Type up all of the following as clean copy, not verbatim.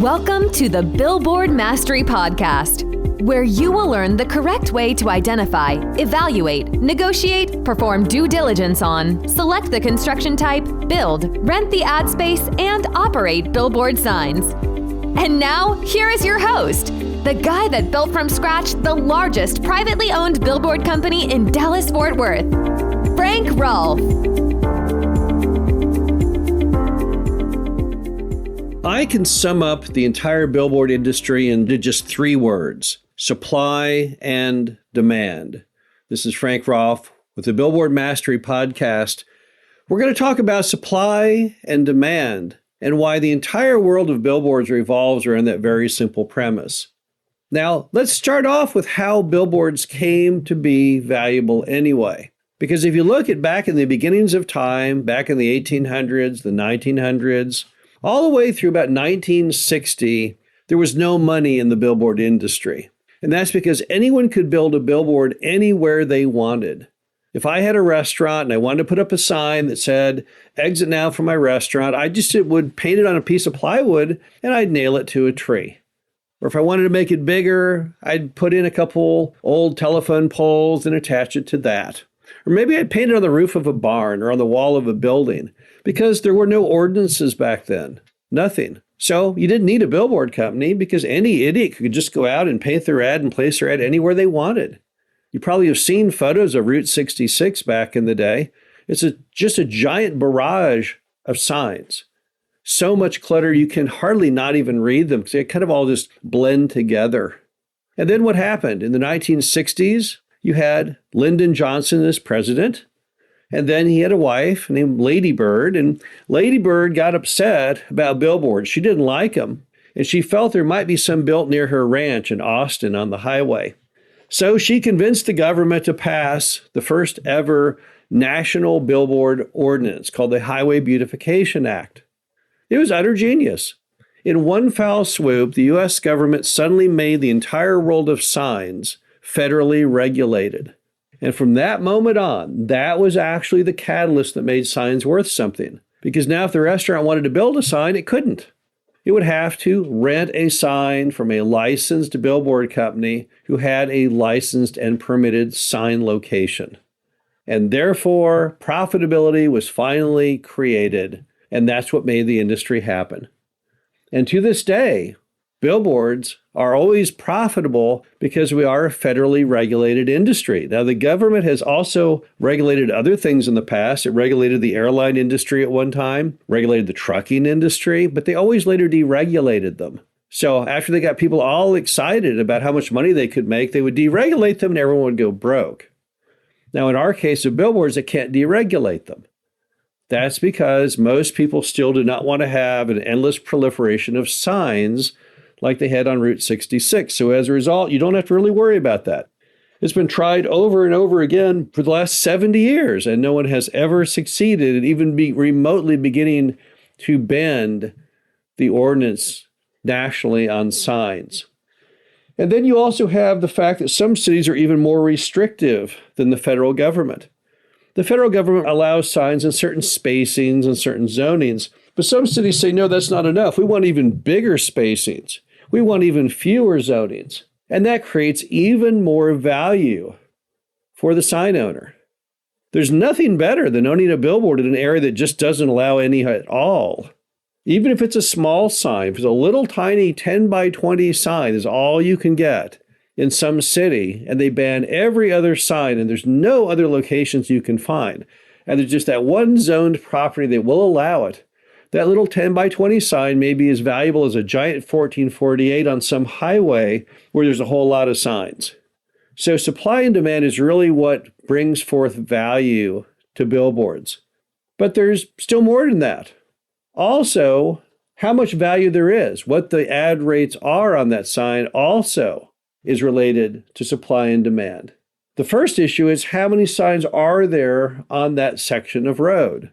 Welcome to the Billboard Mastery Podcast, where you will learn the correct way to identify, evaluate, negotiate, perform due diligence on, select the construction type, build, rent the ad space, and operate billboard signs. And now, here is your host, the guy that built from scratch the largest privately owned billboard company in Dallas-Fort Worth, Frank Rolfe. I can sum up the entire billboard industry into just three words: supply and demand. This is Frank Rolfe with the Billboard Mastery Podcast. We're going to talk about supply and demand and why the entire world of billboards revolves around that very simple premise. Now, let's start off with how billboards came to be valuable anyway. Because if you look at back in the beginnings of time, back in the 1800s, the 1900s, all the way through about 1960, there was no money in the billboard industry. And that's because anyone could build a billboard anywhere they wanted. If I had a restaurant and I wanted to put up a sign that said, "Exit now from my restaurant," I just would paint it on a piece of plywood and I'd nail it to a tree. Or if I wanted to make it bigger, I'd put in a couple old telephone poles and attach it to that. Or maybe I'd paint it on the roof of a barn or on the wall of a building, because there were no ordinances back then. Nothing. So you didn't need a billboard company because any idiot could just go out and paint their ad and place their ad anywhere they wanted. You probably have seen photos of Route 66 back in the day. It's just a giant barrage of signs. So much clutter you can hardly not even read them because they kind of all just blend together. And then what happened? In the 1960s, you had Lyndon Johnson as president. And then he had a wife named Lady Bird, and Lady Bird got upset about billboards. She didn't like them, and she felt there might be some built near her ranch in Austin on the highway. So she convinced the government to pass the first ever national billboard ordinance called the Highway Beautification Act. It was utter genius. In one foul swoop, the U.S. government suddenly made the entire world of signs federally regulated. And from that moment on, that was actually the catalyst that made signs worth something. Because now if the restaurant wanted to build a sign, it couldn't. It would have to rent a sign from a licensed billboard company who had a licensed and permitted sign location. And therefore, profitability was finally created. And that's what made the industry happen. And to this day, billboards are always profitable because we are a federally regulated industry. Now, the government has also regulated other things in the past. It regulated the airline industry at one time, regulated the trucking industry, but they always later deregulated them. So after they got people all excited about how much money they could make, they would deregulate them and everyone would go broke. Now, in our case of billboards, they can't deregulate them. That's because most people still do not want to have an endless proliferation of signs like they had on Route 66. So as a result, you don't have to really worry about that. It's been tried over and over again for the last 70 years, and no one has ever succeeded at even remotely beginning to bend the ordinance nationally on signs. And then you also have the fact that some cities are even more restrictive than the federal government. The federal government allows signs in certain spacings and certain zonings, but some cities say, no, that's not enough. We want even bigger spacings. We want even fewer zonings. And that creates even more value for the sign owner. There's nothing better than owning a billboard in an area that just doesn't allow any at all. Even if it's a small sign, if it's a little tiny 10 by 20 sign is all you can get in some city, and they ban every other sign, and there's no other locations you can find. And there's just that one zoned property that will allow it. That little 10 by 20 sign may be as valuable as a giant 1448 on some highway where there's a whole lot of signs. So supply and demand is really what brings forth value to billboards. But there's still more than that. Also, how much value there is, what the ad rates are on that sign also is related to supply and demand. The first issue is how many signs are there on that section of road?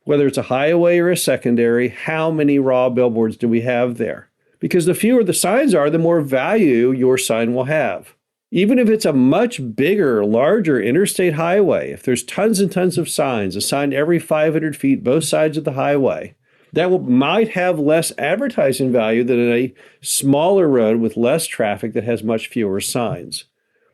Whether it's a highway or a secondary, how many raw billboards do we have there? Because the fewer the signs are, the more value your sign will have. Even if it's a much bigger, larger interstate highway, if there's tons and tons of signs, a sign every 500 feet, both sides of the highway, that might have less advertising value than a smaller road with less traffic that has much fewer signs.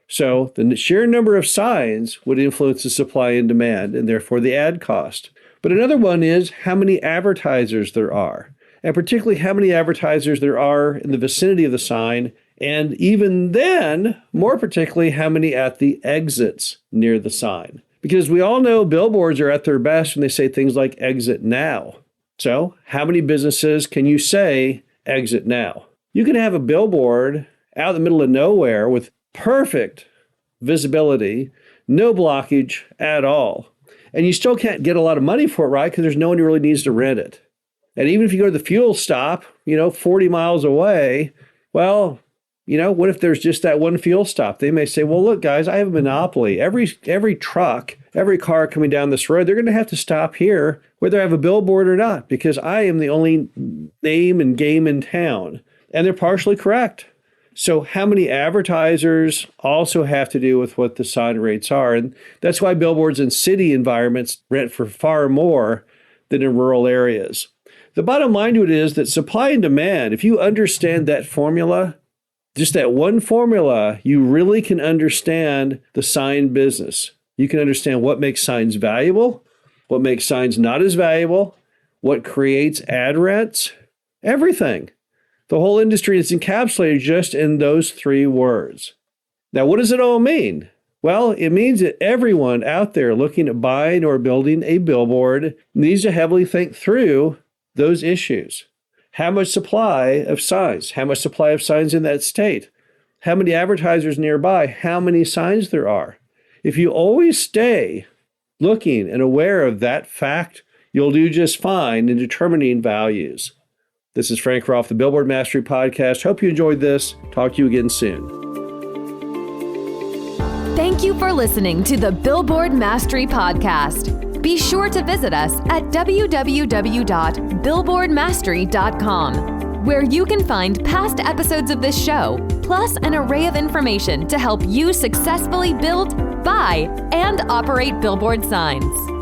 So the sheer number of signs would influence the supply and demand, and therefore the ad cost. But another one is how many advertisers there are, and particularly how many advertisers there are in the vicinity of the sign, and even then, more particularly, how many at the exits near the sign. Because we all know billboards are at their best when they say things like exit now. So how many businesses can you say exit now? You can have a billboard out in the middle of nowhere with perfect visibility, no blockage at all. And you still can't get a lot of money for it, right? Because there's no one who really needs to rent it. And even if you go to the fuel stop, 40 miles away, well, what if there's just that one fuel stop? They may say, well, look, guys, I have a monopoly. Every truck, every car coming down this road, they're going to have to stop here, whether I have a billboard or not, because I am the only name and game in town. And they're partially correct. So how many advertisers also have to do with what the sign rates are. And that's why billboards in city environments rent for far more than in rural areas. The bottom line to it is that supply and demand, if you understand that formula, just that one formula, you really can understand the sign business. You can understand what makes signs valuable, what makes signs not as valuable, what creates ad rents, everything. The whole industry is encapsulated just in those three words. Now, what does it all mean? Well, it means that everyone out there looking at buying or building a billboard needs to heavily think through those issues. How much supply of signs? How much supply of signs in that state? How many advertisers nearby? How many signs there are? If you always stay looking and aware of that fact, you'll do just fine in determining values. This is Frank Rolfe, the Billboard Mastery Podcast. Hope you enjoyed this. Talk to you again soon. Thank you for listening to the Billboard Mastery Podcast. Be sure to visit us at www.billboardmastery.com, where you can find past episodes of this show, plus an array of information to help you successfully build, buy, and operate billboard signs.